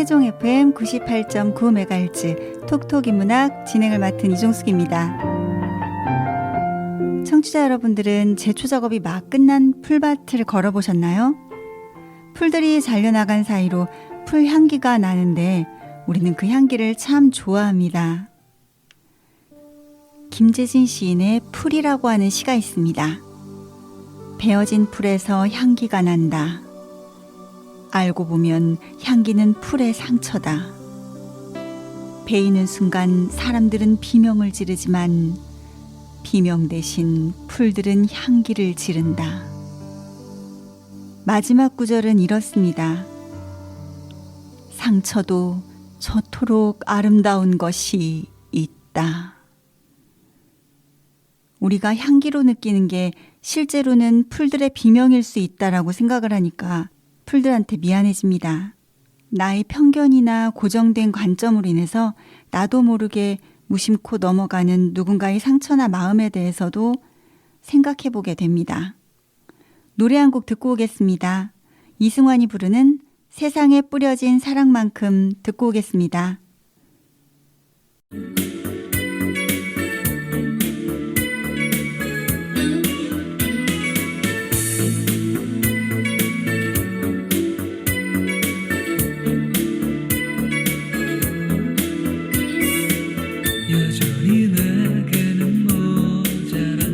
세종 FM 98.9MHz 톡톡인문학 진행을 맡은 이종숙입니다. 청취자 여러분들은 제초 작업이 막 끝난 풀밭을 걸어보셨나요? 풀들이 잘려나간 사이로 풀 향기가 나는데 우리는 그 향기를 참 좋아합니다. 김재진 시인의 풀이라고 하는 시가 있습니다. 베어진 풀에서 향기가 난다. 알고 보면 향기는 풀의 상처다. 베이는 순간 사람들은 비명을 지르지만 비명 대신 풀들은 향기를 지른다. 마지막 구절은 이렇습니다. 상처도 저토록 아름다운 것이 있다. 우리가 향기로 느끼는 게 실제로는 풀들의 비명일 수 있다라고 생각을 하니까 풀들한테 미안해집니다. 나의 편견이나 고정된 관점으로 인해서 나도 모르게 무심코 넘어가는 누군가의 상처나 마음에 대해서도 생각해 보게 됩니다. 노래 한 곡 듣고 오겠습니다. 이승환이 부르는 세상에 뿌려진 사랑만큼 듣고 오겠습니다. 여전히 내게는 모자라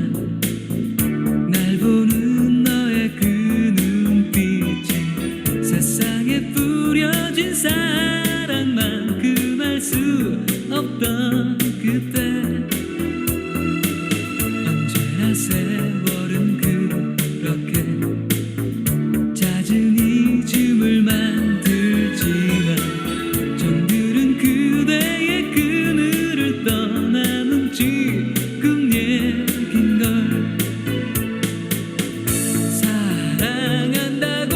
날 보는 너의 그 눈빛이 세상에 뿌려진 사랑만큼 알 수 없던 그때 언제나 세월은 그렇게 잦은 잊음을 만들지만 정들은 그대의 그늘을 떠나는 지금 얘긴걸 사랑한다고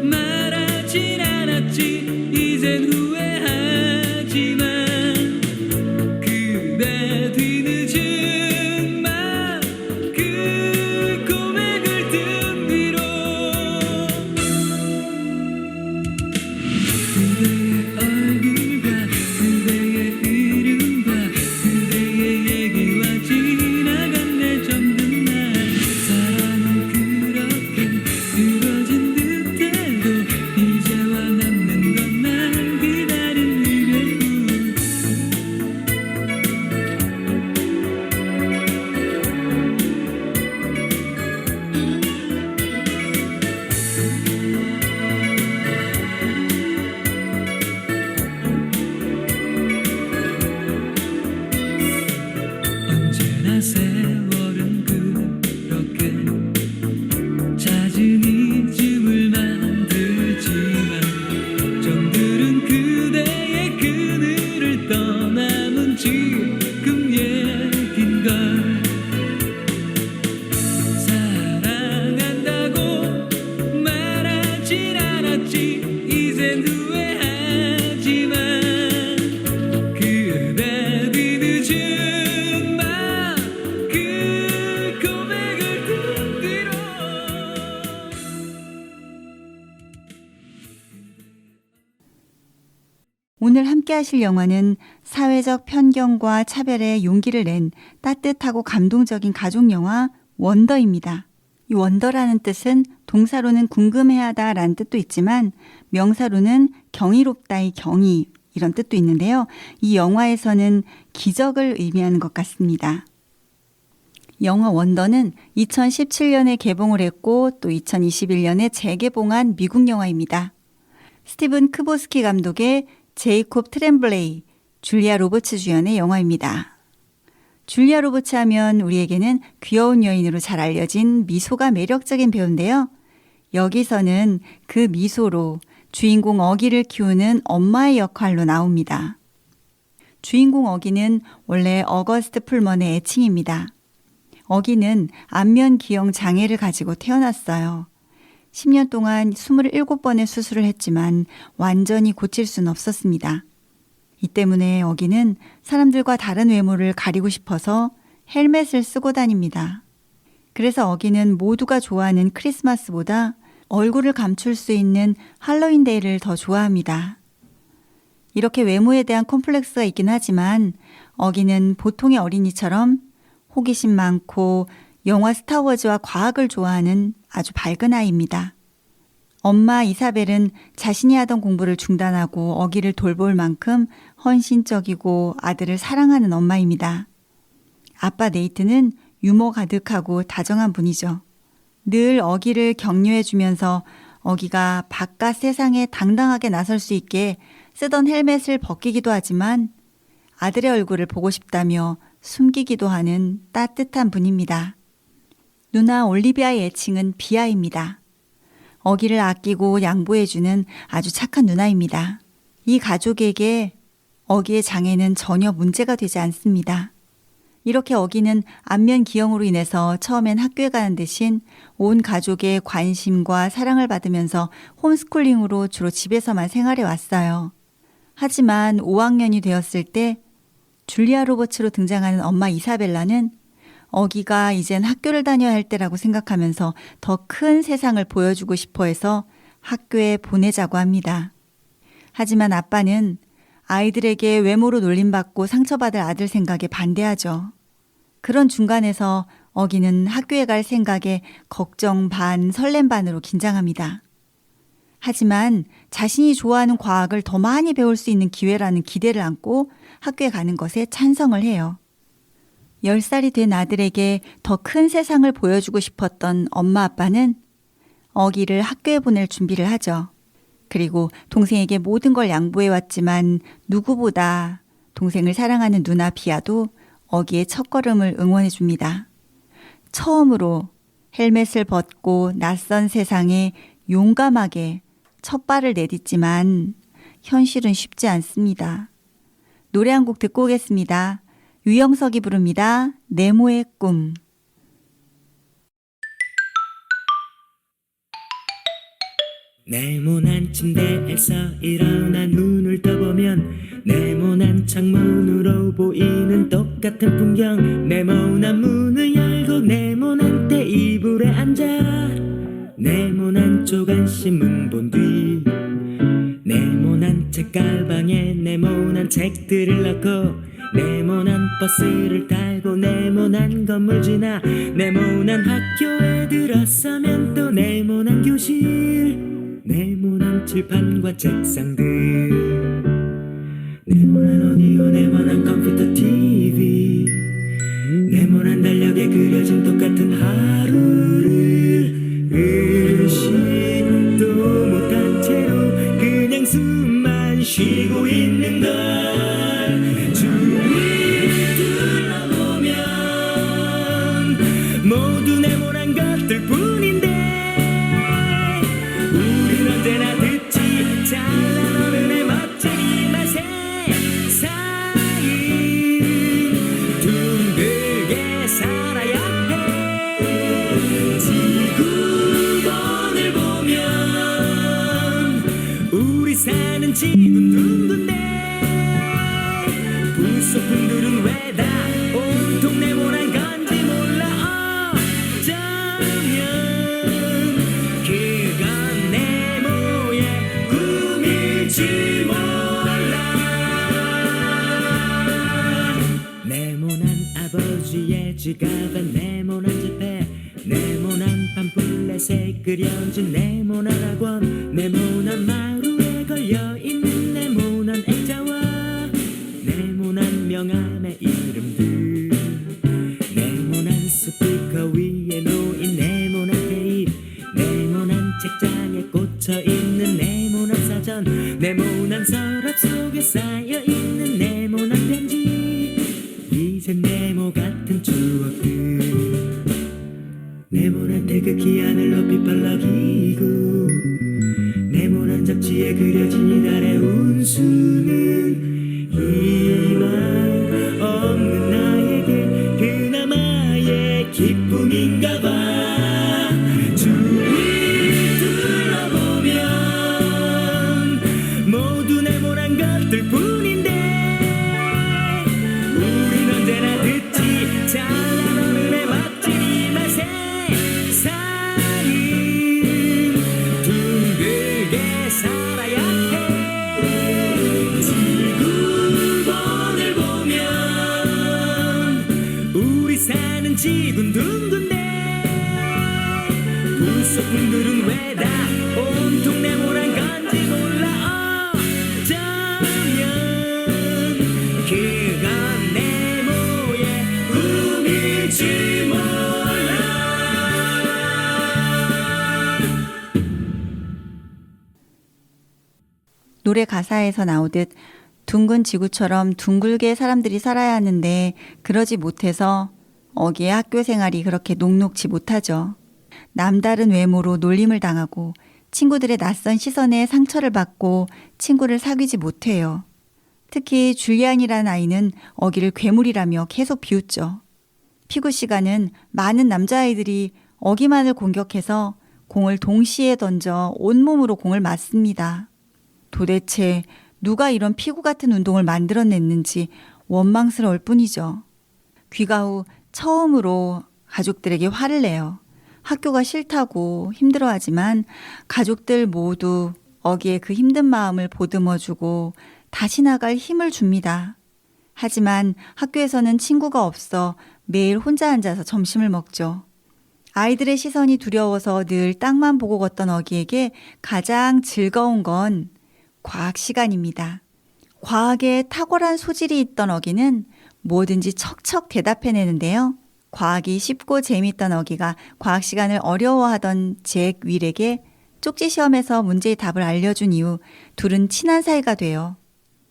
말하진 않았지 이젠 후회하지만 그대 뒤늦은 말 그 고백을 든 뒤로 그대의 얼굴과 그대의 이름과 그대의 얘기와 지나간 내 정든 날 사랑은 그렇게 늘어진 듯해도 이제와 남는 건 날 기다린 이별뿐 언제나 세월은 그렇게 잦은 잊음을 만들지만 정들은 그대의 그늘을 떠남은 지금 얘긴걸 사랑한다고 말하진 않았지 이젠 후회하지만 그대 뒤늦은 말 그 고백을 든 뒤로 오늘 함께 하실 영화는 사회적 편견과 차별에 용기를 낸 따뜻하고 감동적인 가족 영화 원더입니다. 이 원더라는 뜻은 동사로는 궁금해하다 라는 뜻도 있지만 명사로는 경이롭다의 경이 이런 뜻도 있는데요. 이 영화에서는 기적을 의미하는 것 같습니다. 영화 원더는 2017년에 개봉을 했고 또 2021년에 재개봉한 미국 영화입니다. 스티븐 크보스키 감독의 제이콥 트렘블레이, 줄리아 로버츠 주연의 영화입니다. 줄리아 로버츠 하면 우리에게는 귀여운 여인으로 잘 알려진 미소가 매력적인 배우인데요. 여기서는 그 미소로 주인공 어기를 키우는 엄마의 역할로 나옵니다. 주인공 어기는 원래 어거스트 풀먼의 애칭입니다. 어기는 안면 기형 장애를 가지고 태어났어요. 10년 동안 27번의 수술을 했지만 완전히 고칠 수는 없었습니다. 이 때문에 어기는 사람들과 다른 외모를 가리고 싶어서 헬멧을 쓰고 다닙니다. 그래서 어기는 모두가 좋아하는 크리스마스보다 얼굴을 감출 수 있는 할로윈 데이를 더 좋아합니다. 이렇게 외모에 대한 콤플렉스가 있긴 하지만 어기는 보통의 어린이처럼 호기심 많고 영화 스타워즈와 과학을 좋아하는 아주 밝은 아이입니다. 엄마 이사벨은 자신이 하던 공부를 중단하고 어기를 돌볼 만큼 헌신적이고 아들을 사랑하는 엄마입니다. 아빠 네이트는 유머 가득하고 다정한 분이죠. 늘 어기를 격려해주면서 어기가 바깥 세상에 당당하게 나설 수 있게 쓰던 헬멧을 벗기기도 하지만 아들의 얼굴을 보고 싶다며 숨기기도 하는 따뜻한 분입니다. 누나 올리비아의 애칭은 비아입니다. 어기를 아끼고 양보해주는 아주 착한 누나입니다. 이 가족에게 어기의 장애는 전혀 문제가 되지 않습니다. 이렇게 어기는 안면 기형으로 인해서 처음엔 학교에 가는 대신 온 가족의 관심과 사랑을 받으면서 홈스쿨링으로 주로 집에서만 생활해 왔어요. 하지만 5학년이 되었을 때 줄리아 로버츠로 등장하는 엄마 이사벨라는 어기가 이젠 학교를 다녀야 할 때라고 생각하면서 더 큰 세상을 보여주고 싶어 해서 학교에 보내자고 합니다. 하지만 아빠는 아이들에게 외모로 놀림받고 상처받을 아들 생각에 반대하죠. 그런 중간에서 어기는 학교에 갈 생각에 걱정 반, 설렘 반으로 긴장합니다. 하지만 자신이 좋아하는 과학을 더 많이 배울 수 있는 기회라는 기대를 안고 학교에 가는 것에 찬성을 해요. 10살이 된 아들에게 더 큰 세상을 보여주고 싶었던 엄마 아빠는 어기를 학교에 보낼 준비를 하죠. 그리고 동생에게 모든 걸 양보해왔지만 누구보다 동생을 사랑하는 누나 비아도 어기의 첫걸음을 응원해줍니다. 처음으로 헬멧을 벗고 낯선 세상에 용감하게 첫 발을 내딛지만 현실은 쉽지 않습니다. 노래 한 곡 듣고 오겠습니다. 유영석이 부릅니다. 네모의 꿈. 네모난 침대에서 일어나 눈을 떠보면 네모난 창문으로 보이는 똑같은 풍경. 네모난 문을 열고 네모난 테이블에 앉아 네모난 조간신문 본 뒤 네모난 책가방에 네모난 책들을 넣고 네모난 버스를 타고 네모난 건물 지나 네모난 학교에 들어서면 또 네모난 교실 네모난 칠판과 책상들 네모난 오디오 네모난 컴퓨터 TV 네모난 달력에 그려진 똑같은 하루를 의식도 못한 채로 그냥 숨만 쉬고 있는 걸 주위를 둘러보면 모두 네모난 것들 뿐인데 우린 언제나 듣지 잘난 어른의 멋쟁이만 세상은 둥글게 살아야 해 지구본을 보면 우리 사는 지구는 둥근데 불소품들은 왜 다 온통 네모난 건지 몰라 어쩌면 그건 네모의 꿈일지 몰라 네모난 아버지의 지갑에 네모난 지폐 네모난 팜플렛에 그려진 네모난 학원 네모난 마루에 걸려있는 네모난 액자와 네모난 명함의 이름들 네모난 스피커 위에 놓인 네모난 테이프 네모난 책장에 꽂혀있는 네모난 사전 네모난 서랍 속에 쌓여있는 네모난 편지 이젠 네모 같은 추억들 네모난 태극기 하늘 높이 빨라기고 네모난 잡지에 그려진 이달의 운수는 희망 없는 나에게 그나마의 기쁨인가 봐 주위를 둘러보면 모두 네모난 것들 뿐인 지근둥근데 부서분들은 왜 다 온통 네모난 건지 몰라. 어쩌면 그건 네모의 꿈일지 몰라. 노래 가사에서 나오듯 둥근 지구처럼 둥글게 사람들이 살아야 하는데 그러지 못해서 어기의 학교 생활이 그렇게 녹록지 못하죠. 남다른 외모로 놀림을 당하고 친구들의 낯선 시선에 상처를 받고 친구를 사귀지 못해요. 특히 줄리안이라는 아이는 어기를 괴물이라며 계속 비웃죠. 피구 시간은 많은 남자아이들이 어기만을 공격해서 공을 동시에 던져 온몸으로 공을 맞습니다. 도대체 누가 이런 피구 같은 운동을 만들어냈는지 원망스러울 뿐이죠. 귀가 후 처음으로 가족들에게 화를 내요. 학교가 싫다고 힘들어하지만 가족들 모두 어기의 그 힘든 마음을 보듬어주고 다시 나갈 힘을 줍니다. 하지만 학교에서는 친구가 없어 매일 혼자 앉아서 점심을 먹죠. 아이들의 시선이 두려워서 늘 땅만 보고 걷던 어기에게 가장 즐거운 건 과학 시간입니다. 과학에 탁월한 소질이 있던 어기는 뭐든지 척척 대답해내는데요. 과학이 쉽고 재미있던 어기가 과학 시간을 어려워하던 잭 윌에게 쪽지 시험에서 문제의 답을 알려준 이후 둘은 친한 사이가 돼요.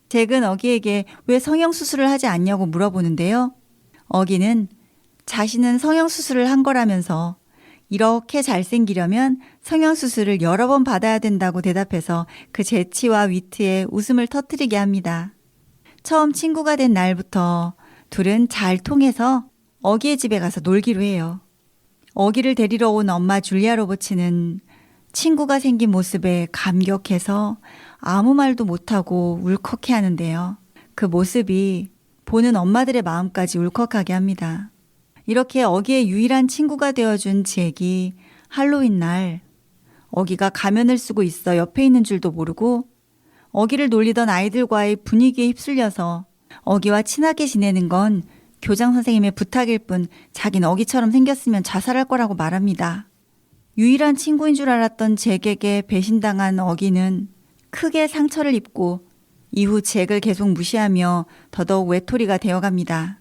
잭은 어기에게 왜 성형수술을 하지 않냐고 물어보는데요. 어기는 자신은 성형수술을 한 거라면서 이렇게 잘생기려면 성형수술을 여러 번 받아야 된다고 대답해서 그 재치와 위트에 웃음을 터뜨리게 합니다. 처음 친구가 된 날부터 둘은 잘 통해서 어기의 집에 가서 놀기로 해요. 어기를 데리러 온 엄마 줄리아 로버츠는 친구가 생긴 모습에 감격해서 아무 말도 못하고 울컥해 하는데요. 그 모습이 보는 엄마들의 마음까지 울컥하게 합니다. 이렇게 어기의 유일한 친구가 되어준 잭이 할로윈 날 어기가 가면을 쓰고 있어 옆에 있는 줄도 모르고 어기를 놀리던 아이들과의 분위기에 휩쓸려서 어기와 친하게 지내는 건 교장 선생님의 부탁일 뿐 자기는 어기처럼 생겼으면 자살할 거라고 말합니다. 유일한 친구인 줄 알았던 잭에게 배신당한 어기는 크게 상처를 입고 이후 잭을 계속 무시하며 더더욱 외톨이가 되어갑니다.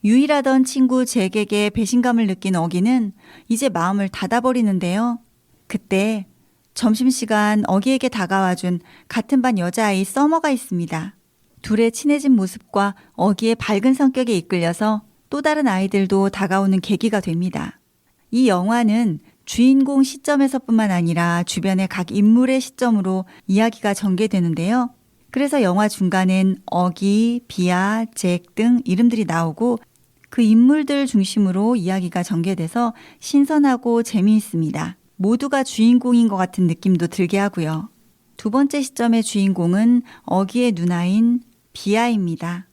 유일하던 친구 잭에게 배신감을 느낀 어기는 이제 마음을 닫아버리는데요. 그때 점심시간 어기에게 다가와준 같은 반 여자아이 서머가 있습니다. 둘의 친해진 모습과 어기의 밝은 성격에 이끌려서 또 다른 아이들도 다가오는 계기가 됩니다. 이 영화는 주인공 시점에서뿐만 아니라 주변의 각 인물의 시점으로 이야기가 전개되는데요. 그래서 영화 중간엔 어기, 비아, 잭 등 이름들이 나오고 그 인물들 중심으로 이야기가 전개돼서 신선하고 재미있습니다. 모두가 주인공인 것 같은 느낌도 들게 하고요. 두 번째 시점의 주인공은 어기의 누나인 비아입니다.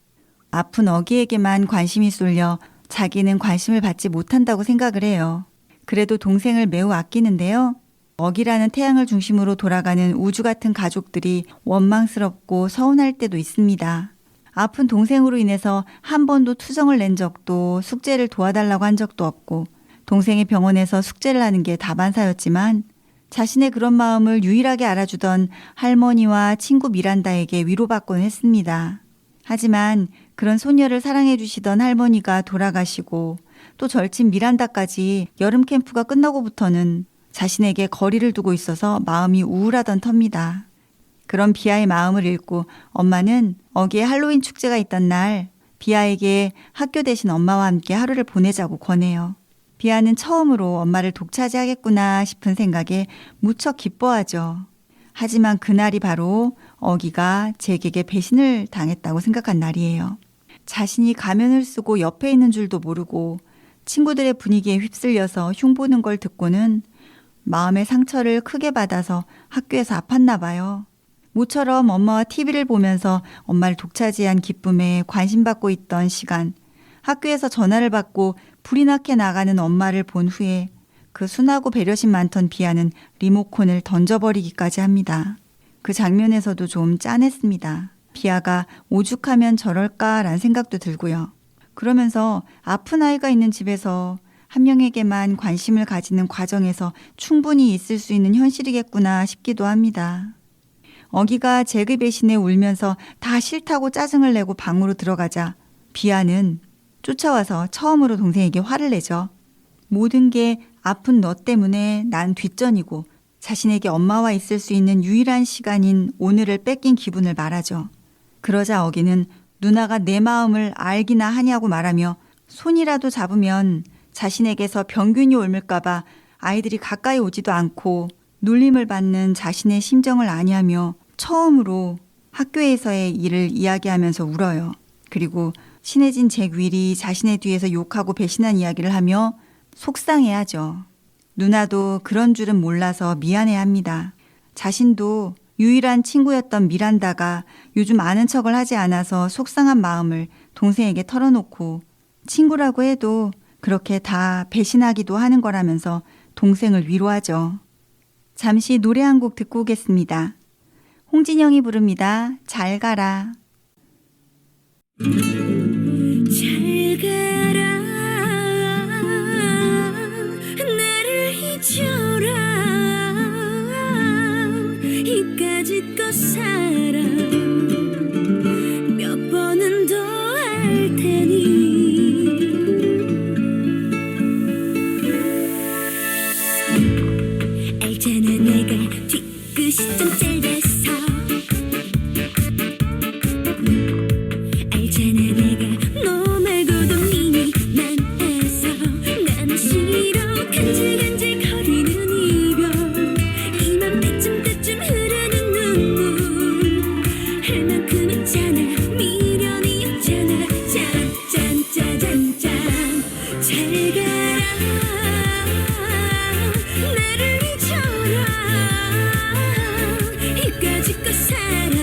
아픈 어기에게만 관심이 쏠려 자기는 관심을 받지 못한다고 생각을 해요. 그래도 동생을 매우 아끼는데요. 어기라는 태양을 중심으로 돌아가는 우주 같은 가족들이 원망스럽고 서운할 때도 있습니다. 아픈 동생으로 인해서 한 번도 투정을 낸 적도 숙제를 도와달라고 한 적도 없고 동생이 병원에서 숙제를 하는 게 다반사였지만 자신의 그런 마음을 유일하게 알아주던 할머니와 친구 미란다에게 위로받곤 했습니다. 하지만 그런 소녀를 사랑해 주시던 할머니가 돌아가시고 또 절친 미란다까지 여름 캠프가 끝나고부터는 자신에게 거리를 두고 있어서 마음이 우울하던 터입니다. 그런 비아의 마음을 읽고 엄마는 어기의 할로윈 축제가 있던 날 비아에게 학교 대신 엄마와 함께 하루를 보내자고 권해요. 비아는 처음으로 엄마를 독차지하겠구나 싶은 생각에 무척 기뻐하죠. 하지만 그날이 바로 어기가 잭에게 배신을 당했다고 생각한 날이에요. 자신이 가면을 쓰고 옆에 있는 줄도 모르고 친구들의 분위기에 휩쓸려서 흉보는 걸 듣고는 마음의 상처를 크게 받아서 학교에서 아팠나 봐요. 모처럼 엄마와 TV를 보면서 엄마를 독차지한 기쁨에 관심받고 있던 시간, 학교에서 전화를 받고 불이 나게 나가는 엄마를 본 후에 그 순하고 배려심 많던 비아는 리모컨을 던져버리기까지 합니다. 그 장면에서도 좀 짠했습니다. 비아가 오죽하면 저럴까라는 생각도 들고요. 그러면서 아픈 아이가 있는 집에서 한 명에게만 관심을 가지는 과정에서 충분히 있을 수 있는 현실이겠구나 싶기도 합니다. 어기가 잭의 배신에 울면서 다 싫다고 짜증을 내고 방으로 들어가자 비아는 쫓아와서 처음으로 동생에게 화를 내죠. 모든 게 아픈 너 때문에 난 뒷전이고 자신에게 엄마와 있을 수 있는 유일한 시간인 오늘을 뺏긴 기분을 말하죠. 그러자 어기는 누나가 내 마음을 알기나 하냐고 말하며 손이라도 잡으면 자신에게서 병균이 옮을까봐 아이들이 가까이 오지도 않고 놀림을 받는 자신의 심정을 아니하며 처음으로 학교에서의 일을 이야기하면서 울어요. 그리고 친해진 잭 윌이 자신의 뒤에서 욕하고 배신한 이야기를 하며 속상해하죠. 누나도 그런 줄은 몰라서 미안해합니다. 자신도 유일한 친구였던 미란다가 요즘 아는 척을 하지 않아서 속상한 마음을 동생에게 털어놓고 친구라고 해도 그렇게 다 배신하기도 하는 거라면서 동생을 위로하죠. 잠시 노래 한 곡 듣고 오겠습니다. 홍진영이 부릅니다. 잘 가라. 잘 가라 나를 잊어라 이까짓 살아 몇 번은 더 할 테니 알잖아 내가 뒤끝이 좀 짧아서 알잖아 내가 너 말고도 미미만 해서 나는 싫어 간질간질거리는 이별 이맘때쯤 흐르는 눈물 할 만큼 있잖아 미련이 없잖아 짠짠짜잔짠 잘 가라 나를 잊어라 이까짓 살아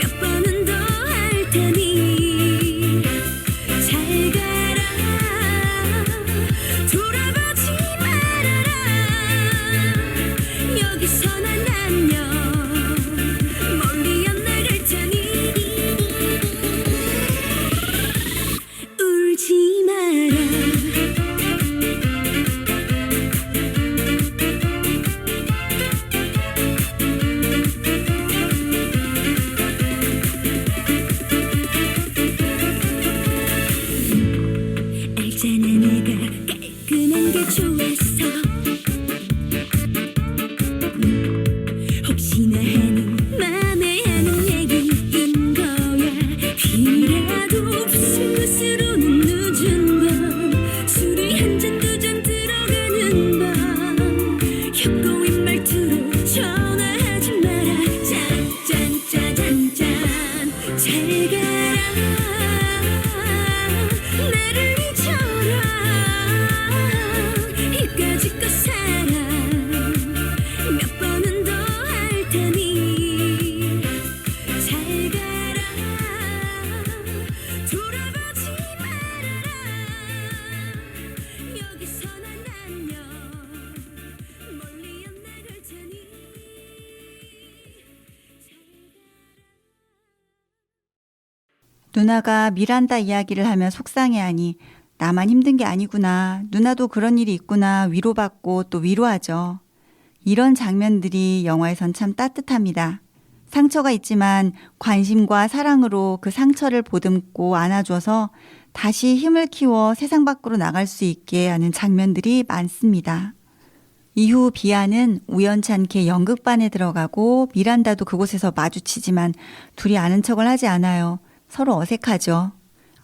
몇 번은 더 할 테니 잘 가라 돌아보지 말아라 여기서 난 안녕 멀리 안 나갈 테니 울지 마라 알잖아 내가 깔끔한 게 좋았어 혹시나 하는 맘에 하는 얘기인 거야 비라도 부슬부슬오는 늦은 밤 술이 한 잔 두 잔 들어가는 밤 혀꼬인 말투로 전화하지 마라 짠짠짜잔짠 잘 가라 나를 잊어라 이까짓 살아 몇 번은 더 할 테니 잘 가라 돌아보지 말아라 여기서 난 안녕 멀리 안 나갈 테니 누나가 미란다 이야기를 하며 속상해하니 나만 힘든 게 아니구나. 누나도 그런 일이 있구나. 위로받고 또 위로하죠. 이런 장면들이 영화에선 참 따뜻합니다. 상처가 있지만 관심과 사랑으로 그 상처를 보듬고 안아줘서 다시 힘을 키워 세상 밖으로 나갈 수 있게 하는 장면들이 많습니다. 이후 비아는 우연찮게 연극반에 들어가고 미란다도 그곳에서 마주치지만 둘이 아는 척을 하지 않아요. 서로 어색하죠.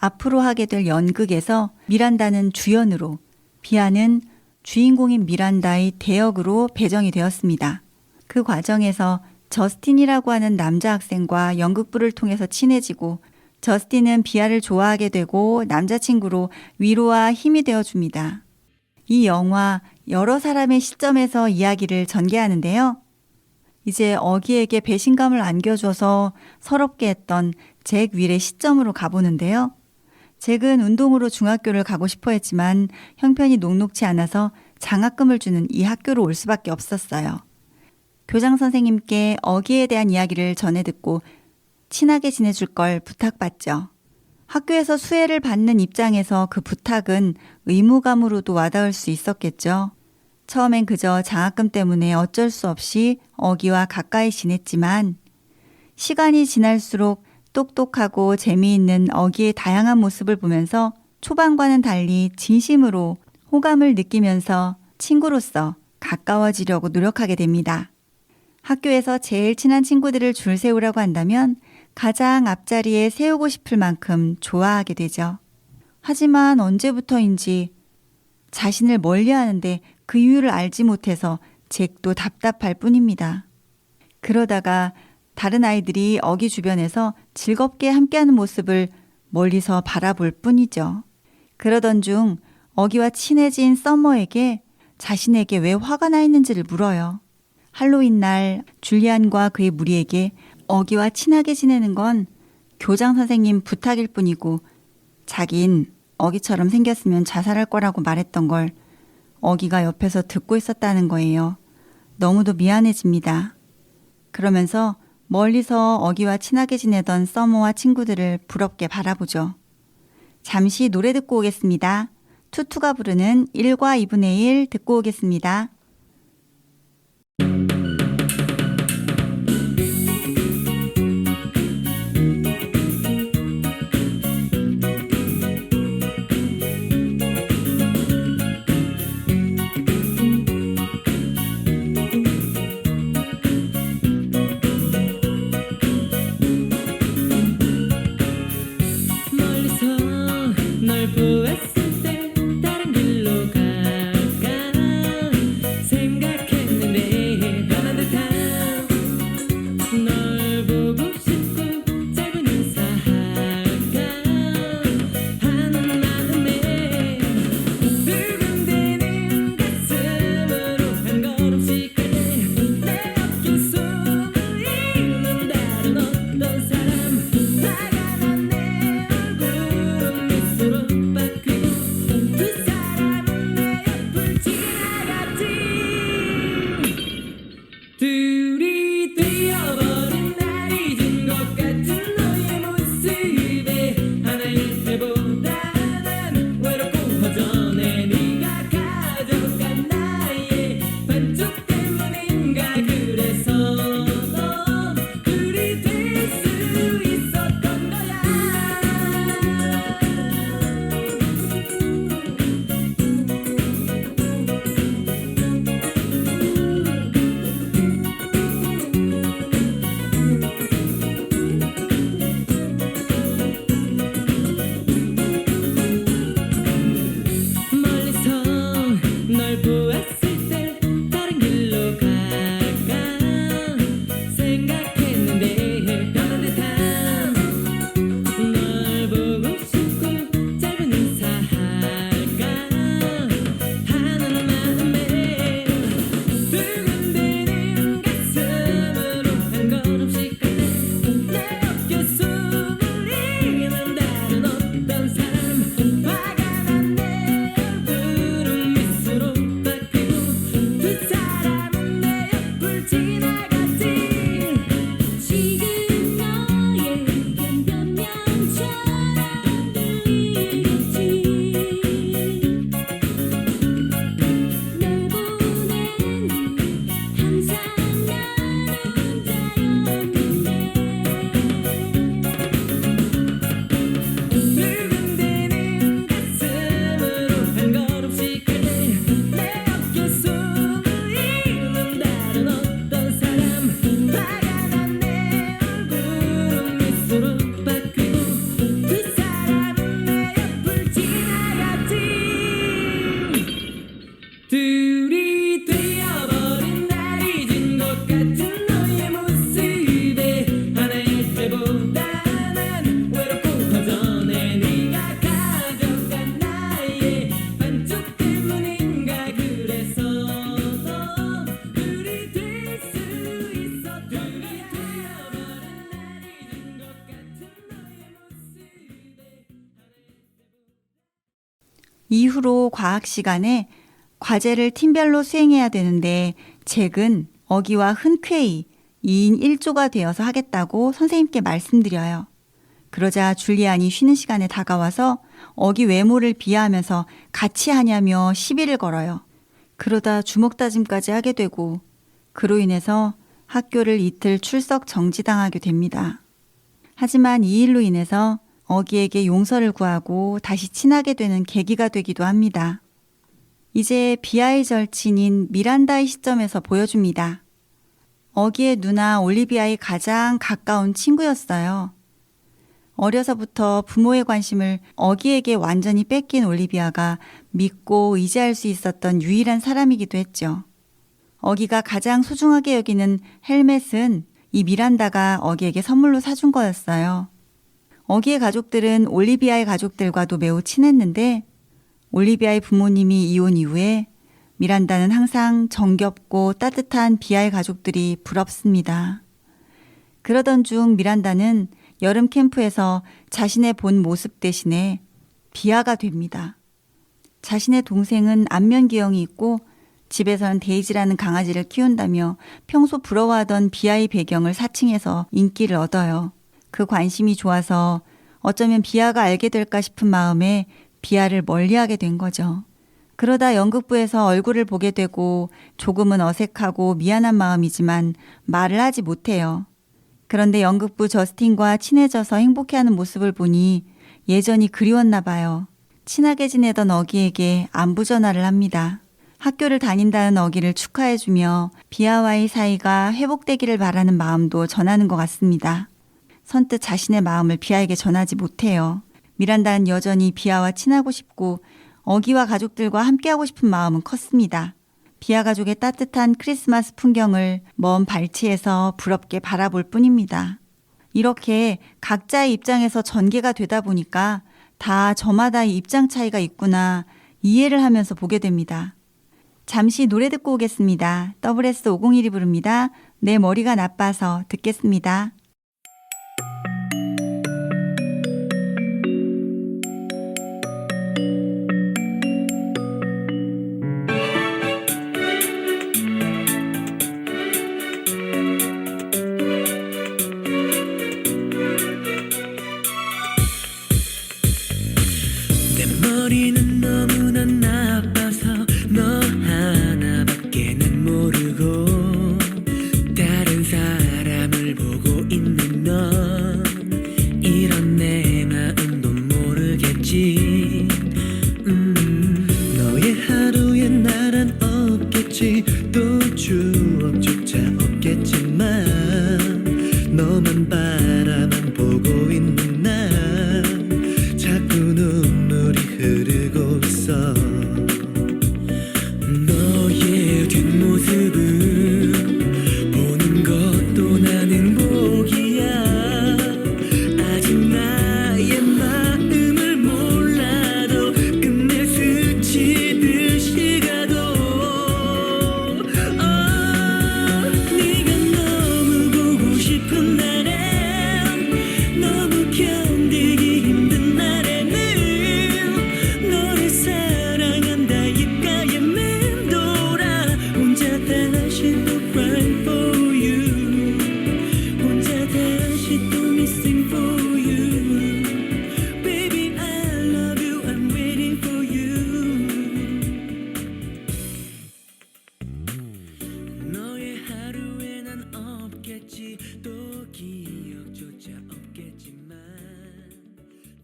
앞으로 하게 될 연극에서 미란다는 주연으로, 비아는 주인공인 미란다의 대역으로 배정이 되었습니다. 그 과정에서 저스틴이라고 하는 남자 학생과 연극부를 통해서 친해지고 저스틴은 비아를 좋아하게 되고 남자친구로 위로와 힘이 되어줍니다. 이 영화 여러 사람의 시점에서 이야기를 전개하는데요. 이제 어기에게 배신감을 안겨줘서 서럽게 했던 잭 윌의 시점으로 가보는데요. 잭은 운동으로 중학교를 가고 싶어 했지만 형편이 녹록치 않아서 장학금을 주는 이 학교로 올 수밖에 없었어요. 교장 선생님께 어기에 대한 이야기를 전해 듣고 친하게 지내줄 걸 부탁받죠. 학교에서 수혜를 받는 입장에서 그 부탁은 의무감으로도 와닿을 수 있었겠죠. 처음엔 그저 장학금 때문에 어쩔 수 없이 어기와 가까이 지냈지만 시간이 지날수록 똑똑하고 재미있는 어기의 다양한 모습을 보면서 초반과는 달리 진심으로 호감을 느끼면서 친구로서 가까워지려고 노력하게 됩니다. 학교에서 제일 친한 친구들을 줄 세우라고 한다면 가장 앞자리에 세우고 싶을 만큼 좋아하게 되죠. 하지만 언제부터인지 자신을 멀리하는데 그 이유를 알지 못해서 잭도 답답할 뿐입니다. 그러다가 다른 아이들이 어기 주변에서 즐겁게 함께하는 모습을 멀리서 바라볼 뿐이죠. 그러던 중 어기와 친해진 서머에게 자신에게 왜 화가 나 있는지를 물어요. 할로윈 날 줄리안과 그의 무리에게 어기와 친하게 지내는 건 교장 선생님 부탁일 뿐이고 자긴 어기처럼 생겼으면 자살할 거라고 말했던 걸 어기가 옆에서 듣고 있었다는 거예요. 너무도 미안해집니다. 그러면서 멀리서 어기와 친하게 지내던 서머와 친구들을 부럽게 바라보죠. 잠시 노래 듣고 오겠습니다. 투투가 부르는 1과 2분의 1 듣고 오겠습니다. 멀리서 널 보았을 때 다른 길로 갈까 생각했는데 변한 듯한 널 보고 싶고 짧은 인사할까 하는 마음에 두근대는 가슴으로 한 걸음씩 갈 때 내 어깨 숨을 잇는 다른 어떤 사람 화가 난 내 얼굴은 미소로 바뀌고 두 사람은 내 옆을 지나갔지. 둘이 되어버린 날 잊은 것 같은 너의 모습에 하나일 때보다 난 외롭고 허전해. 네가 가져간 나의 반쪽 때문인가. 그래서 넌 둘이 될 수 있었던 거야. 멀리서 널 보았을 때 다른 길로 갈까 생각했는데 변한 듯한 널 보고 싶고 짧은 인사할까 하는 마음에 두근대는 가슴으로 한 걸음씩 갈 때 내 어깨 숨을 잇는 다른 어떤 사람 화가 난 내 얼굴은 미소로 바뀌고 두 사람은 내 옆을 지나갔지. 지금 너의 변변명처럼 들리겠지. 널 보내는 항상 나는 두근대는 가슴으로 한 걸음씩 갈 때 내 어깨 숨을 잇는 다른 어떤 사람 화가 난 내 얼굴은 미소로 바뀌고 두 사람은 내 옆을 지나갔지. 둘이 되어버린 날 잊은 것 같은 너의 모습에 하나일 때보다 난 외롭고 허전해. 네가 가져간 나의 반쪽 때문인가. 그래서 넌 둘이 될 수 있어. 둘이 되어버린 날 잊은 것 같은 너의 모습에 이후로 과학 시간에 과제를 팀별로 수행해야 되는데 잭은 어기와 흔쾌히 2인 1조가 되어서 하겠다고 선생님께 말씀드려요. 그러자 줄리안이 쉬는 시간에 다가와서 어기 외모를 비하하면서 같이 하냐며 시비를 걸어요. 그러다 주먹 다짐까지 하게 되고 그로 인해서 학교를 이틀 출석 정지당하게 됩니다. 하지만 이 일로 인해서 어기에게 용서를 구하고 다시 친하게 되는 계기가 되기도 합니다. 이제 비아의 절친인 미란다의 시점에서 보여줍니다. 어기의 누나 올리비아의 가장 가까운 친구였어요. 어려서부터 부모의 관심을 어기에게 완전히 뺏긴 올리비아가 믿고 의지할 수 있었던 유일한 사람이기도 했죠. 어기가 가장 소중하게 여기는 헬멧은 이 미란다가 어기에게 선물로 사준 거였어요. 어기의 가족들은 올리비아의 가족들과도 매우 친했는데 올리비아의 부모님이 이혼 이후에 미란다는 항상 정겹고 따뜻한 비아의 가족들이 부럽습니다. 그러던 중 미란다는 여름 캠프에서 자신의 본 모습 대신에 비아가 됩니다. 자신의 동생은 안면기형이 있고 집에선 데이지라는 강아지를 키운다며 평소 부러워하던 비아의 배경을 사칭해서 인기를 얻어요. 그 관심이 좋아서 어쩌면 비아가 알게 될까 싶은 마음에 비아를 멀리하게 된 거죠. 그러다 연극부에서 얼굴을 보게 되고 조금은 어색하고 미안한 마음이지만 말을 하지 못해요. 그런데 연극부 저스틴과 친해져서 행복해하는 모습을 보니 예전이 그리웠나 봐요. 친하게 지내던 어기에게 안부 전화를 합니다. 학교를 다닌다는 어기를 축하해주며 비아와의 사이가 회복되기를 바라는 마음도 전하는 것 같습니다. 선뜻 자신의 마음을 비아에게 전하지 못해요. 미란다는 여전히 비아와 친하고 싶고 어기와 가족들과 함께하고 싶은 마음은 컸습니다. 비아 가족의 따뜻한 크리스마스 풍경을 먼 발치에서 부럽게 바라볼 뿐입니다. 이렇게 각자의 입장에서 전개가 되다 보니까 다 저마다의 입장 차이가 있구나 이해를 하면서 보게 됩니다. 잠시 노래 듣고 오겠습니다. WS501이 부릅니다. 내 머리가 나빠서 듣겠습니다. 머리는 너무나 나빠서 너 하나밖에는 모르고 다른 사람을 보고 있는 넌 이런 내 마음도 모르겠지. 너의 하루에 나란 없겠지. 또 추억조차 없겠지만 너만 바라만 보고 있는 날 자꾸 눈물이 흐르고 있어. 너의 뒷모습을 보는 것도 나는 복이야. 아직 나의 마음을 몰라도 끝내 스치듯이 가도 네가 너무 보고 싶은 날엔 너무 견디기 힘든 날에는 너를 사랑한다 입가에 맴돌아 혼자 다시 또 crying for you. 혼자 다시 또 missing for you. Baby I love you I'm waiting for you. 너의 하루에 난 없겠지. 또 기억조차 없겠지만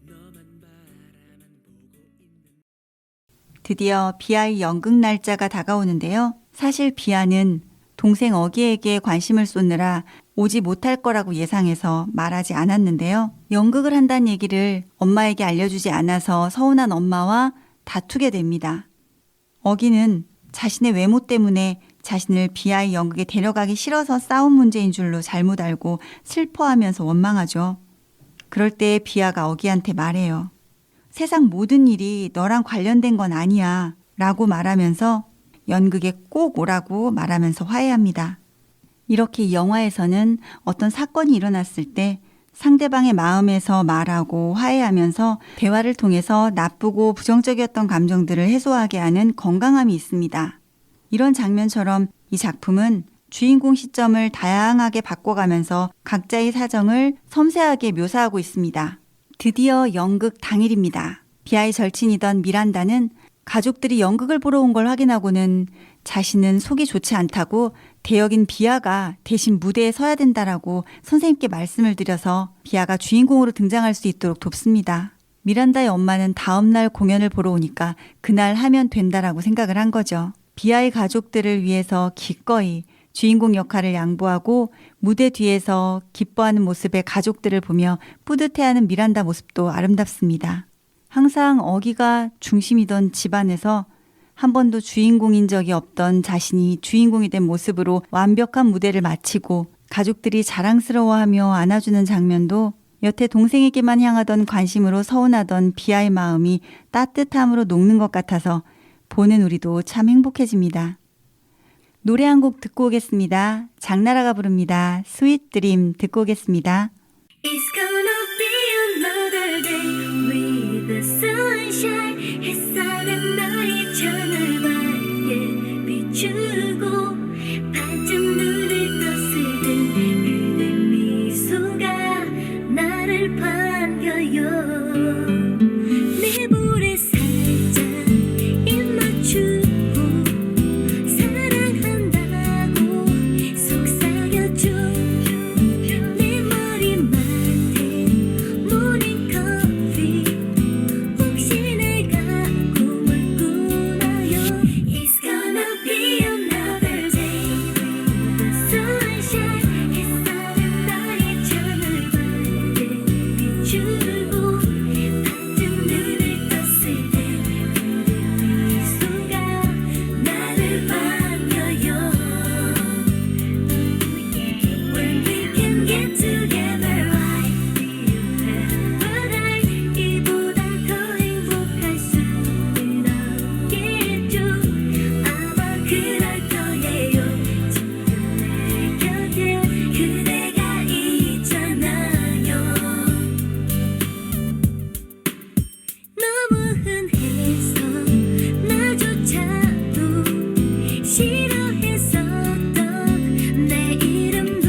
너만 바라만 보고 있는. 드디어 비아의 연극 날짜가 다가오는데요. 사실 비아는 동생 어기에게 관심을 쏟느라 오지 못할 거라고 예상해서 말하지 않았는데요. 연극을 한다는 얘기를 엄마에게 알려주지 않아서 서운한 엄마와 다투게 됩니다. 어기는 자신의 외모 때문에 자신을 비아의 연극에 데려가기 싫어서 싸운 문제인 줄로 잘못 알고 슬퍼하면서 원망하죠. 그럴 때 비아가 어기한테 말해요. 세상 모든 일이 너랑 관련된 건 아니야 라고 말하면서 연극에 꼭 오라고 말하면서 화해합니다. 이렇게 이 영화에서는 어떤 사건이 일어났을 때 상대방의 마음에서 말하고 화해하면서 대화를 통해서 나쁘고 부정적이었던 감정들을 해소하게 하는 건강함이 있습니다. 이런 장면처럼 이 작품은 주인공 시점을 다양하게 바꿔가면서 각자의 사정을 섬세하게 묘사하고 있습니다. 드디어 연극 당일입니다. 비아의 절친이던 미란다는 가족들이 연극을 보러 온 걸 확인하고는 자신은 속이 좋지 않다고 대역인 비아가 대신 무대에 서야 된다라고 선생님께 말씀을 드려서 비아가 주인공으로 등장할 수 있도록 돕습니다. 미란다의 엄마는 다음날 공연을 보러 오니까 그날 하면 된다라고 생각을 한 거죠. 비아의 가족들을 위해서 기꺼이 주인공 역할을 양보하고 무대 뒤에서 기뻐하는 모습의 가족들을 보며 뿌듯해하는 미란다 모습도 아름답습니다. 항상 어기가 중심이던 집안에서 한 번도 주인공인 적이 없던 자신이 주인공이 된 모습으로 완벽한 무대를 마치고 가족들이 자랑스러워하며 안아주는 장면도 여태 동생에게만 향하던 관심으로 서운하던 비아의 마음이 따뜻함으로 녹는 것 같아서 보는 우리도 참 행복해집니다. 노래 한 곡 듣고 오겠습니다. 장나라가 부릅니다. 스윗 드림 듣고 오겠습니다. It's gonna be another day with the sunshine. 햇살은 나의 창을 밝게 비추고 반쯤 눈을 떴을 때 그대 미소가 나를 반겨요. 내 볼에 살짝 입 맞추고 사랑한다고 속삭여줘. 내 머리맡에 모닝 커피 혹시 내가 꿈을 꾸나요. It's gonna be another day with the sunshine. 햇살은 나의 창을 밝게 비추고 반쯤 눈을 떴을 때 그대 미소가 나를 반겨요. When we can get together I feel paradise. 이보다 더 행복할 수는 없겠죠. 아마 그럴 거예요. 지금 내 곁에 그대가 있잖아요. 너무 흔해서 나조차도 싫어했었던 내 이름도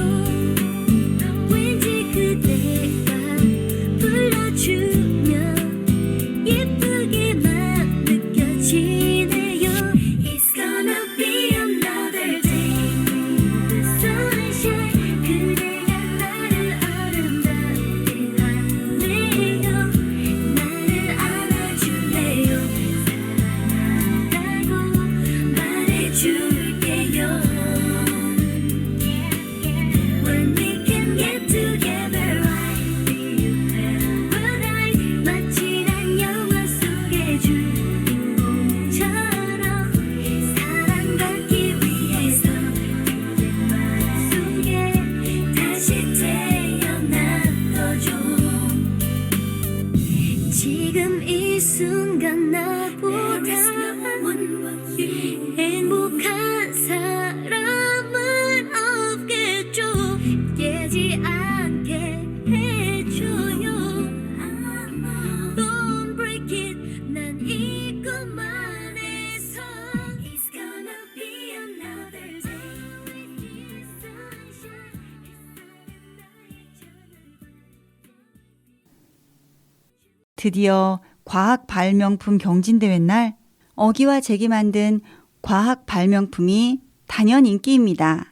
왠지 그대가 불러주면 예쁘게만 느껴지네요. It's gonna be another day with the sunshine. 그대가 나를 아름답게 하네요. 나를 안아줄래요. 사랑한다고 말해줄게요. When we can get together I feel paradise. 마치 난 영화 속의 주인공처럼 사랑받기 위해서 그대 맘속에 다시 태어난 거죠. 지금 이 순간 나보다 행복한 사람은 없겠죠. 깨지 않게 해줘요. Don't break it. 난 이것만해서 It's gonna be another day with you sunshine. 햇살은 나의 창을 드디어 과학 발명품 경진대회 날 어기와 잭이 만든 과학 발명품이 단연 인기입니다.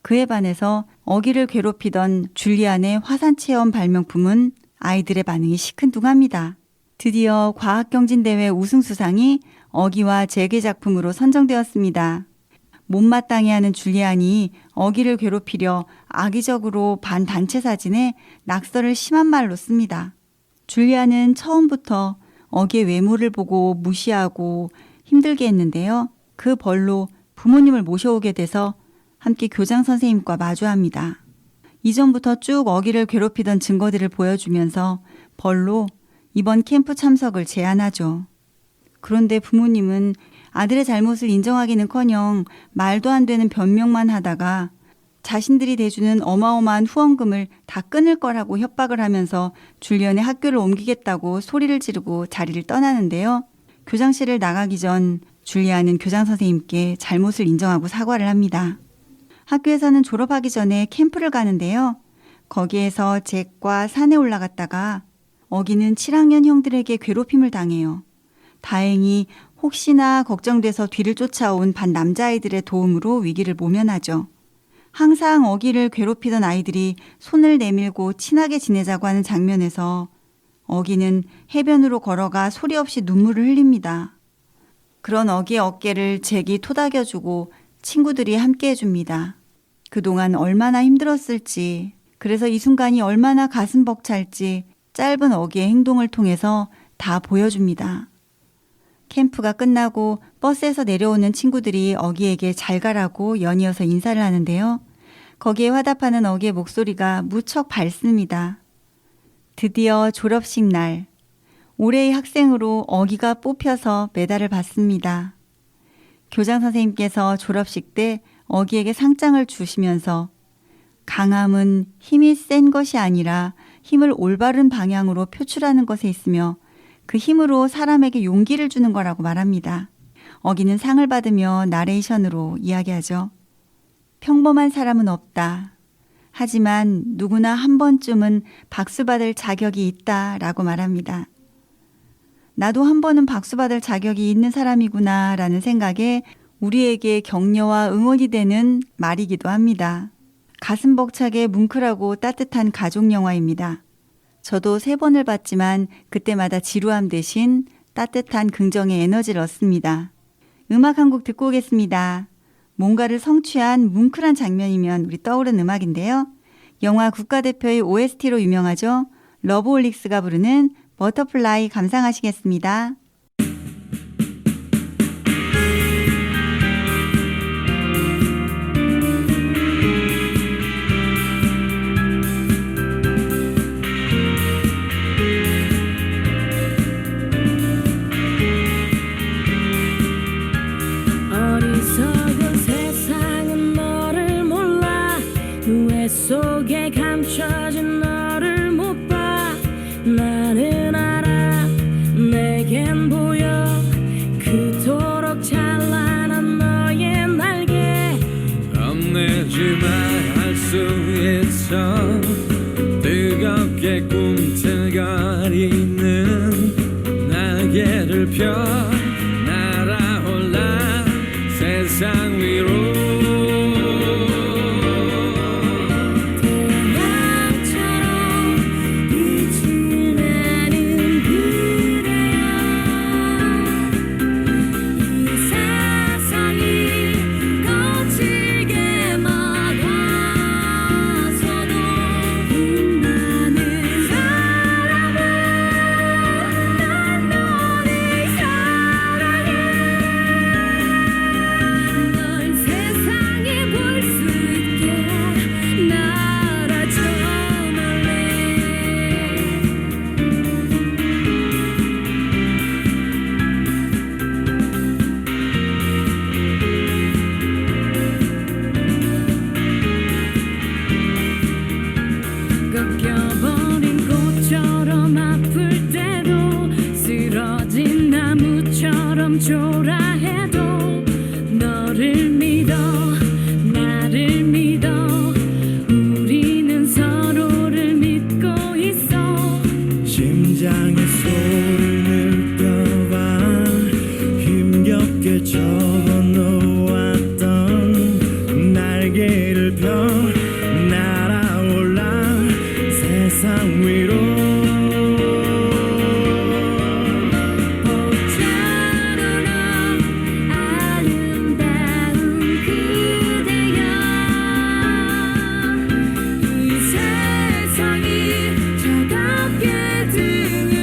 그에 반해서 어기를 괴롭히던 줄리안의 화산체험 발명품은 아이들의 반응이 시큰둥합니다. 드디어 과학경진대회 우승수상이 어기와 잭의 작품으로 선정되었습니다. 못마땅해하는 줄리안이 어기를 괴롭히려 악의적으로 반단체 사진에 낙서를 심한 말로 씁니다. 줄리안은 처음부터 어기의 외모를 보고 무시하고 힘들게 했는데요. 그 벌로 부모님을 모셔오게 돼서 함께 교장 선생님과 마주합니다. 이전부터 쭉 어기를 괴롭히던 증거들을 보여주면서 벌로 이번 캠프 참석을 제안하죠. 그런데 부모님은 아들의 잘못을 인정하기는커녕 말도 안 되는 변명만 하다가 자신들이 대주는 어마어마한 후원금을 다 끊을 거라고 협박을 하면서 줄리언의 학교를 옮기겠다고 소리를 지르고 자리를 떠나는데요. 교장실을 나가기 전 줄리안은 교장 선생님께 잘못을 인정하고 사과를 합니다. 학교에서는 졸업하기 전에 캠프를 가는데요. 거기에서 잭과 산에 올라갔다가 어기는 7학년 형들에게 괴롭힘을 당해요. 다행히 혹시나 걱정돼서 뒤를 쫓아온 반 남자아이들의 도움으로 위기를 모면하죠. 항상 어기를 괴롭히던 아이들이 손을 내밀고 친하게 지내자고 하는 장면에서 어기는 해변으로 걸어가 소리 없이 눈물을 흘립니다. 그런 어기의 어깨를 잭이 토닥여주고 친구들이 함께 해줍니다. 그동안 얼마나 힘들었을지, 그래서 이 순간이 얼마나 가슴 벅찰지 짧은 어기의 행동을 통해서 다 보여줍니다. 캠프가 끝나고 버스에서 내려오는 친구들이 어기에게 잘 가라고 연이어서 인사를 하는데요. 거기에 화답하는 어기의 목소리가 무척 밝습니다. 드디어 졸업식 날, 올해의 학생으로 어기가 뽑혀서 메달을 받습니다. 교장 선생님께서 졸업식 때 어기에게 상장을 주시면서 강함은 힘이 센 것이 아니라 힘을 올바른 방향으로 표출하는 것에 있으며 그 힘으로 사람에게 용기를 주는 거라고 말합니다. 어기는 상을 받으며 나레이션으로 이야기하죠. 평범한 사람은 없다. 하지만 누구나 한 번쯤은 박수받을 자격이 있다라고 말합니다. 나도 한 번은 박수받을 자격이 있는 사람이구나 라는 생각에 우리에게 격려와 응원이 되는 말이기도 합니다. 가슴 벅차게 뭉클하고 따뜻한 가족 영화입니다. 저도 3번을 봤지만 그때마다 지루함 대신 따뜻한 긍정의 에너지를 얻습니다. 음악 한 곡 듣고 오겠습니다. 뭔가를 성취한 뭉클한 장면이면 우리 떠오른 음악인데요. 영화 국가대표의 OST로 유명하죠. 러브홀릭스가 부르는 버터플라이 감상하시겠습니다. 어리석은 세상은 너를 몰라 후회 속에 감춰진 너를 못 봐 나는 알아 내겐 보여 그토록 찬란한 너의 날개 겁내지만 할 수 있어 뜨겁게 꿈틀거리는 날개를 펴 날아올라 세상 위로 태양처럼 빛이 나는 그대여 이 세상이 거칠게 막아서도 빛나는 사람은 난 너를 사랑해 널 세상에 볼 수 있게 날아줘 멀리 꺾여버린 꽃처럼 아플 때도 쓰러진 나무처럼 초라해도 너를 믿어 나를 믿어 우리는 서로를 믿고 있어 심장의 소리를 느껴봐 힘겹게 접어놓았던 날개를 펴 날아올라 세상 위로 봄처럼 아름다운 그대여 이 세상이 차갑게 등을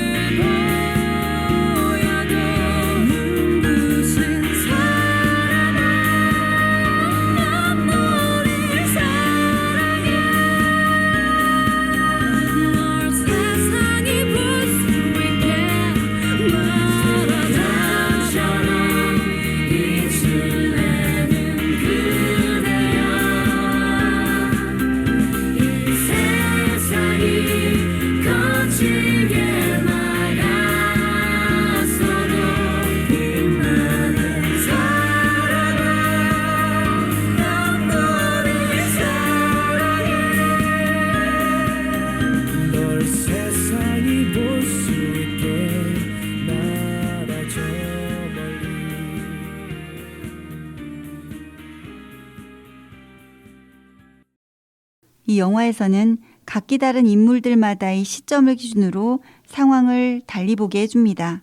이 영화에서는 각기 다른 인물들마다의 시점을 기준으로 상황을 달리 보게 해줍니다.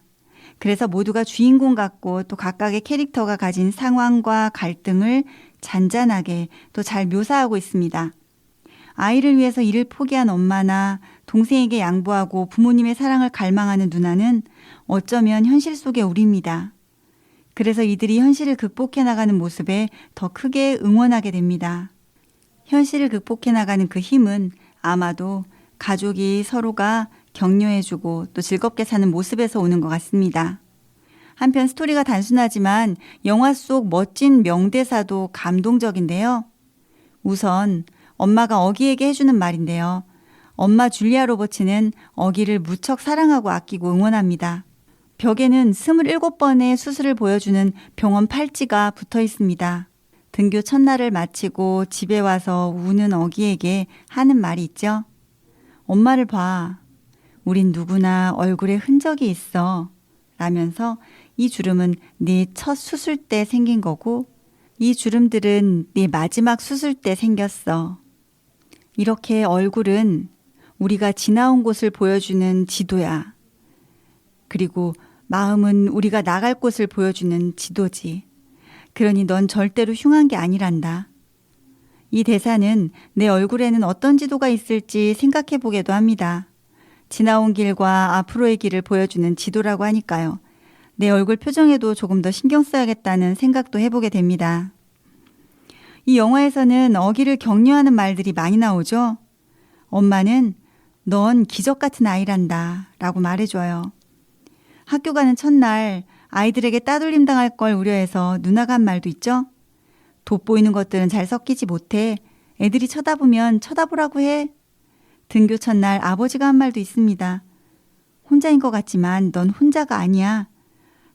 그래서 모두가 주인공 같고 또 각각의 캐릭터가 가진 상황과 갈등을 잔잔하게 또 잘 묘사하고 있습니다. 아이를 위해서 일을 포기한 엄마나 동생에게 양보하고 부모님의 사랑을 갈망하는 누나는 어쩌면 현실 속의 우리입니다. 그래서 이들이 현실을 극복해 나가는 모습에 더 크게 응원하게 됩니다. 현실을 극복해 나가는 그 힘은 아마도 가족이 서로가 격려해주고 또 즐겁게 사는 모습에서 오는 것 같습니다. 한편 스토리가 단순하지만 영화 속 멋진 명대사도 감동적인데요. 우선 엄마가 어기에게 해주는 말인데요. 엄마 줄리아 로버츠는 어기를 무척 사랑하고 아끼고 응원합니다. 벽에는 27번의 수술을 보여주는 병원 팔찌가 붙어 있습니다. 등교 첫날을 마치고 집에 와서 우는 어기에게 하는 말이 있죠. 엄마를 봐. 우린 누구나 얼굴에 흔적이 있어. 라면서 이 주름은 네 첫 수술 때 생긴 거고 이 주름들은 네 마지막 수술 때 생겼어. 이렇게 얼굴은 우리가 지나온 곳을 보여주는 지도야. 그리고 마음은 우리가 나갈 곳을 보여주는 지도지. 그러니 넌 절대로 흉한 게 아니란다. 이 대사는 내 얼굴에는 어떤 지도가 있을지 생각해 보게도 합니다. 지나온 길과 앞으로의 길을 보여주는 지도라고 하니까요. 내 얼굴 표정에도 조금 더 신경 써야겠다는 생각도 해보게 됩니다. 이 영화에서는 어기를 격려하는 말들이 많이 나오죠. 엄마는 넌 기적 같은 아이란다 라고 말해줘요. 학교 가는 첫날 아이들에게 따돌림 당할 걸 우려해서 누나가 한 말도 있죠. 돋보이는 것들은 잘 섞이지 못해. 애들이 쳐다보면 쳐다보라고 해. 등교 첫날 아버지가 한 말도 있습니다. 혼자인 것 같지만 넌 혼자가 아니야.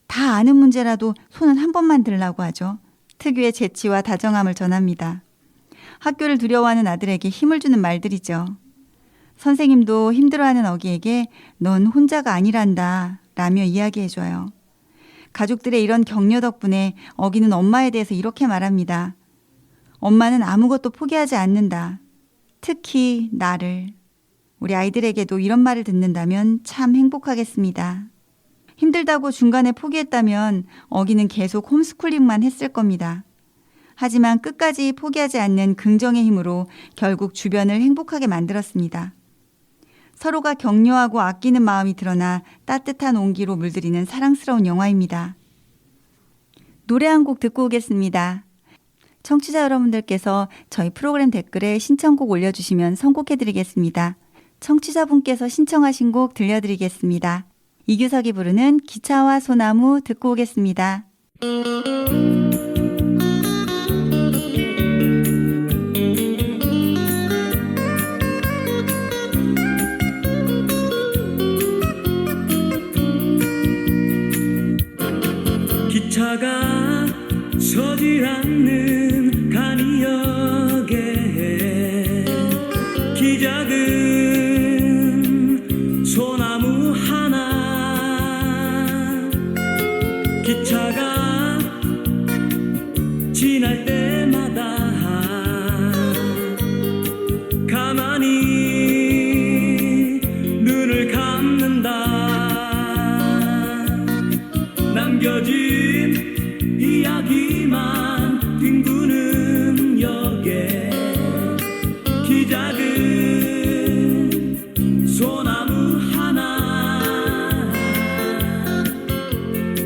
다 아는 문제라도 손은 한 번만 들라고 하죠. 특유의 재치와 다정함을 전합니다. 학교를 두려워하는 아들에게 힘을 주는 말들이죠. 선생님도 힘들어하는 어기에게 넌 혼자가 아니란다 라며 이야기해줘요. 가족들의 이런 격려 덕분에 어기는 엄마에 대해서 이렇게 말합니다. 엄마는 아무것도 포기하지 않는다. 특히 나를. 우리 아이들에게도 이런 말을 듣는다면 참 행복하겠습니다. 힘들다고 중간에 포기했다면 어기는 계속 홈스쿨링만 했을 겁니다. 하지만 끝까지 포기하지 않는 긍정의 힘으로 결국 주변을 행복하게 만들었습니다. 서로가 격려하고 아끼는 마음이 드러나 따뜻한 온기로 물들이는 사랑스러운 영화입니다. 노래 한 곡 듣고 오겠습니다. 청취자 여러분들께서 저희 프로그램 댓글에 신청곡 올려주시면 선곡해드리겠습니다. 청취자분께서 신청하신 곡 들려드리겠습니다. 이규석이 부르는 기차와 소나무 듣고 오겠습니다. 기차가 서질 않는 간이역에 기작은 소나무 하나 기차가 지날 때마다 가만히 눈을 감는다. 남겨진 이야기만 뒹구는 역에 기작은 소나무 하나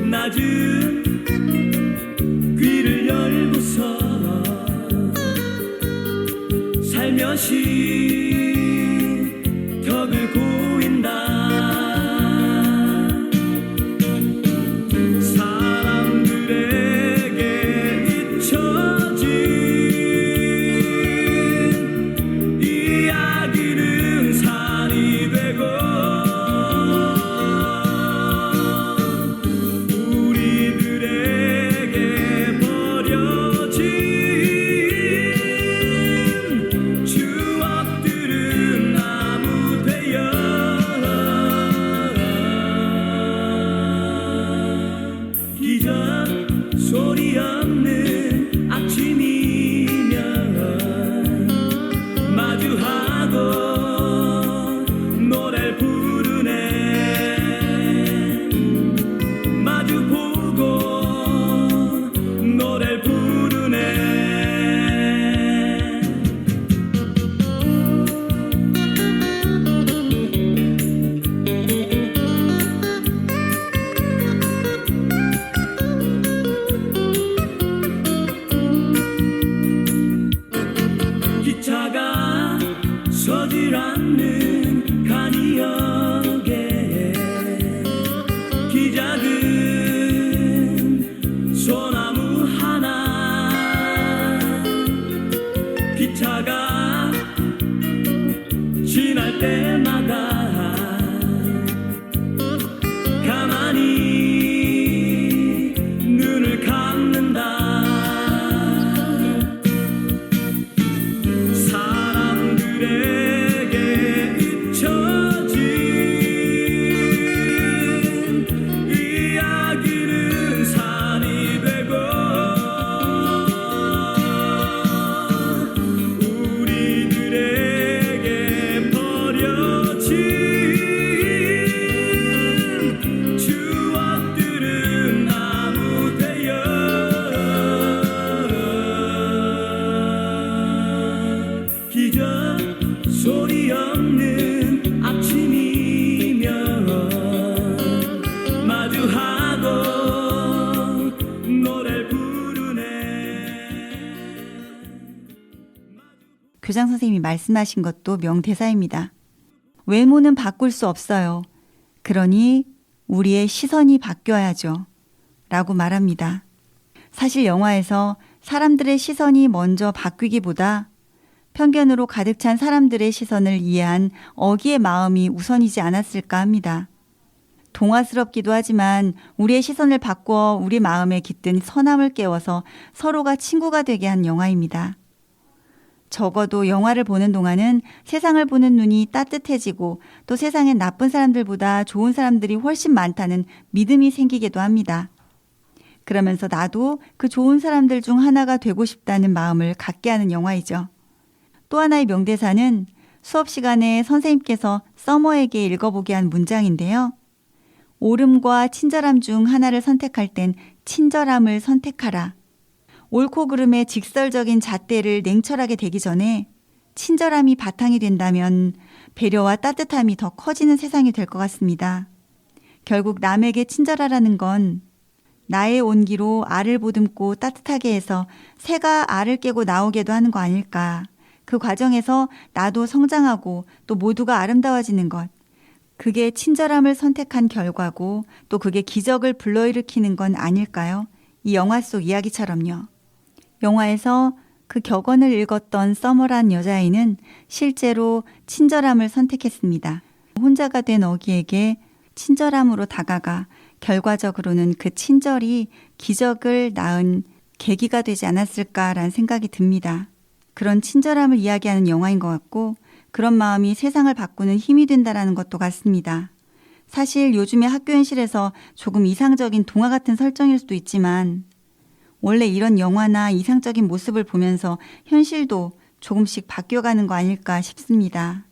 낮은 귀를 열고서 살며시 덕을 고인다. 추억들 교장 선생님이 말씀하신 것도 명대사입니다. 외모는 바꿀 수 없어요. 그러니 우리의 시선이 바뀌어야죠. 라고 말합니다. 사실 영화에서 사람들의 시선이 먼저 바뀌기보다 편견으로 가득 찬 사람들의 시선을 이해한 어기의 마음이 우선이지 않았을까 합니다. 동화스럽기도 하지만 우리의 시선을 바꾸어 우리 마음에 깃든 선함을 깨워서 서로가 친구가 되게 한 영화입니다. 적어도 영화를 보는 동안은 세상을 보는 눈이 따뜻해지고 또 세상엔 나쁜 사람들보다 좋은 사람들이 훨씬 많다는 믿음이 생기기도 합니다. 그러면서 나도 그 좋은 사람들 중 하나가 되고 싶다는 마음을 갖게 하는 영화이죠. 또 하나의 명대사는 수업 시간에 선생님께서 서머에게 읽어보게 한 문장인데요. 옳음과 친절함 중 하나를 선택할 땐 친절함을 선택하라. 옳고 그름의 직설적인 잣대를 냉철하게 대기 전에 친절함이 바탕이 된다면 배려와 따뜻함이 더 커지는 세상이 될 것 같습니다. 결국 남에게 친절하라는 건 나의 온기로 알을 보듬고 따뜻하게 해서 새가 알을 깨고 나오게도 하는 거 아닐까. 그 과정에서 나도 성장하고 또 모두가 아름다워지는 것. 그게 친절함을 선택한 결과고 또 그게 기적을 불러일으키는 건 아닐까요? 이 영화 속 이야기처럼요. 영화에서 그 격언을 읽었던 서머란 여자아이는 실제로 친절함을 선택했습니다. 혼자가 된 어기에게 친절함으로 다가가 결과적으로는 그 친절이 기적을 낳은 계기가 되지 않았을까라는 생각이 듭니다. 그런 친절함을 이야기하는 영화인 것 같고 그런 마음이 세상을 바꾸는 힘이 된다는 것도 같습니다. 사실 요즘의 학교 현실에서 조금 이상적인 동화 같은 설정일 수도 있지만 원래 이런 영화나 이상적인 모습을 보면서 현실도 조금씩 바뀌어가는 거 아닐까 싶습니다.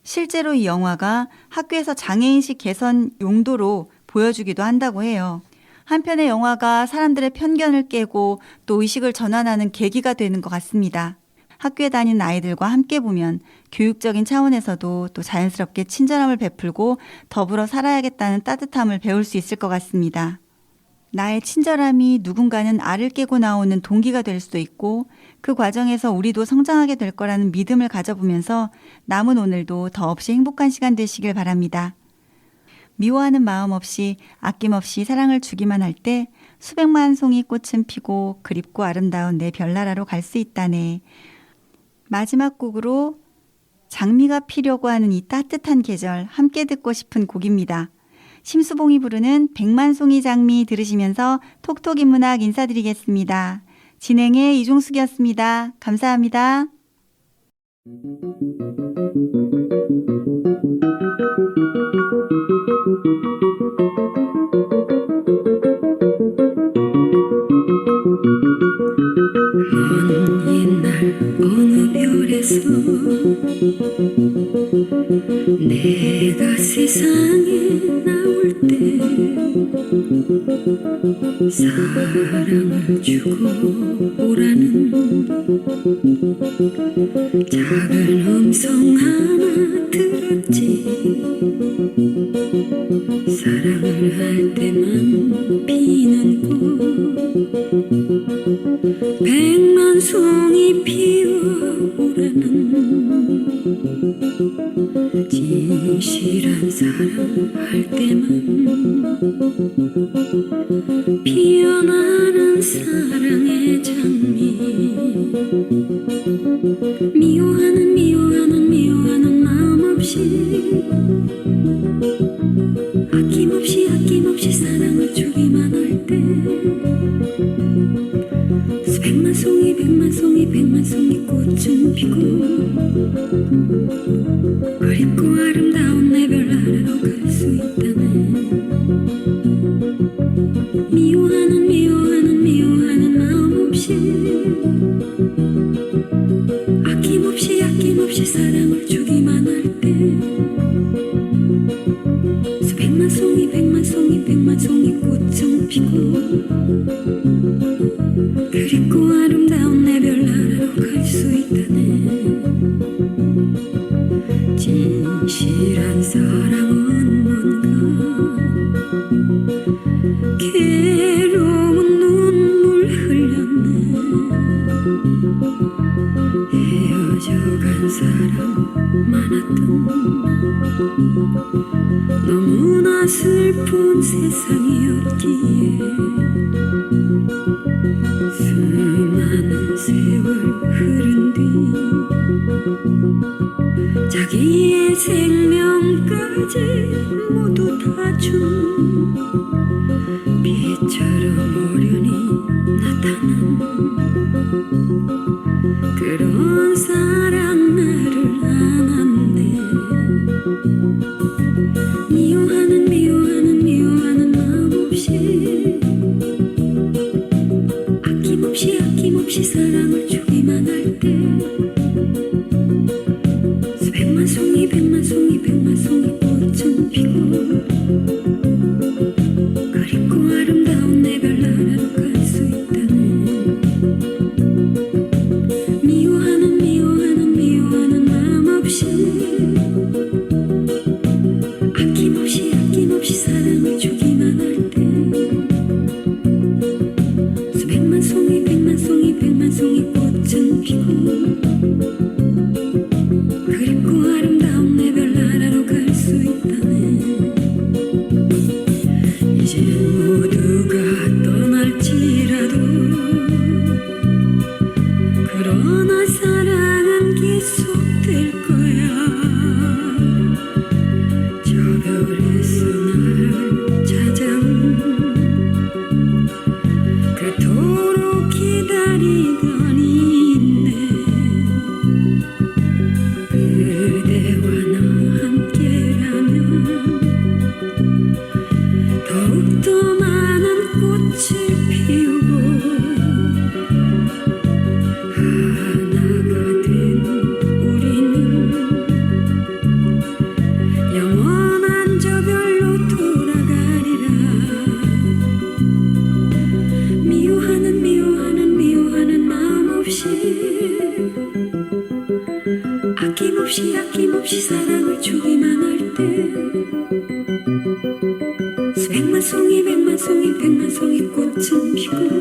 실제로 이 영화가 학교에서 장애인식 개선 용도로 보여주기도 한다고 해요. 한편의 영화가 사람들의 편견을 깨고 또 의식을 전환하는 계기가 되는 것 같습니다. 학교에 다니는 아이들과 함께 보면 교육적인 차원에서도 또 자연스럽게 친절함을 베풀고 더불어 살아야겠다는 따뜻함을 배울 수 있을 것 같습니다. 나의 친절함이 누군가는 알을 깨고 나오는 동기가 될 수도 있고 그 과정에서 우리도 성장하게 될 거라는 믿음을 가져보면서 남은 오늘도 더없이 행복한 시간 되시길 바랍니다. 미워하는 마음 없이 아낌없이 사랑을 주기만 할 때 수백만 송이 꽃은 피고 그립고 아름다운 내 별나라로 갈 수 있다네. 마지막 곡으로 장미가 피려고 하는 이 따뜻한 계절 함께 듣고 싶은 곡입니다. 심수봉이 부르는 백만송이 장미 들으시면서 톡톡 인문학 인사드리겠습니다. 진행의 이종숙이었습니다. 감사합니다. 먼 옛날 어느 별에서 내가 세상에 나올 때 사랑을 주고 오라는 작은 음성 하나 들었지. 사랑을 할 때만 피는 꽃 백만 송이 피어오라는 진실한 사랑할 때만 피어나는 사랑의 장미. 미워하는 마음 없이 아낌없이 사랑을 주기만 할 때 수백만 송이 백만 송이 꽃은 피고 그립고 아름다운 내 별나라로 갈 수 있다네. 미워하는 마음 없이 아낌없이 사랑을 주기만 할 때 수백만 송이 꽃은 피고 그립고 아름다운 내 별나라로 갈 수 있다네. 진실한 사랑은 뭔가 괴로운 눈물 흘렸네. 헤어져간 너무나 슬픈 세상이었기에 수많은 세월 흐른 뒤 자기의 생명까지 모두 다 준 비처럼 오련히 나타난 그런 사랑 나를 안았네. 미워하는 마음 없이 아낌없이 사랑을 주기만 할 때 수백만 송이 꽃은 피고 그립고 아름다운 내 별나라로 갈 수 있다네. 미워하는 마음 없이 아낌없이 사랑을 주기만 할 때 수백만 송이 꽃은 피고 그립고 아름다운 내 별나라로 갈 수 있다네. 이제 모두가 떠날지라도 그러나 사랑은 계속될 거야. 저 별에서 날 찾아온 그토록 기다리던 인내 그대와 나 함께라면 더욱더 많은 꽃을 피우고 하나가 된 우리는 영원한 저 별로 돌아가리라. 미워하는 마음 없이 아낌없이 사랑을 주기만 할 때 수백만 송이 꽃은 피고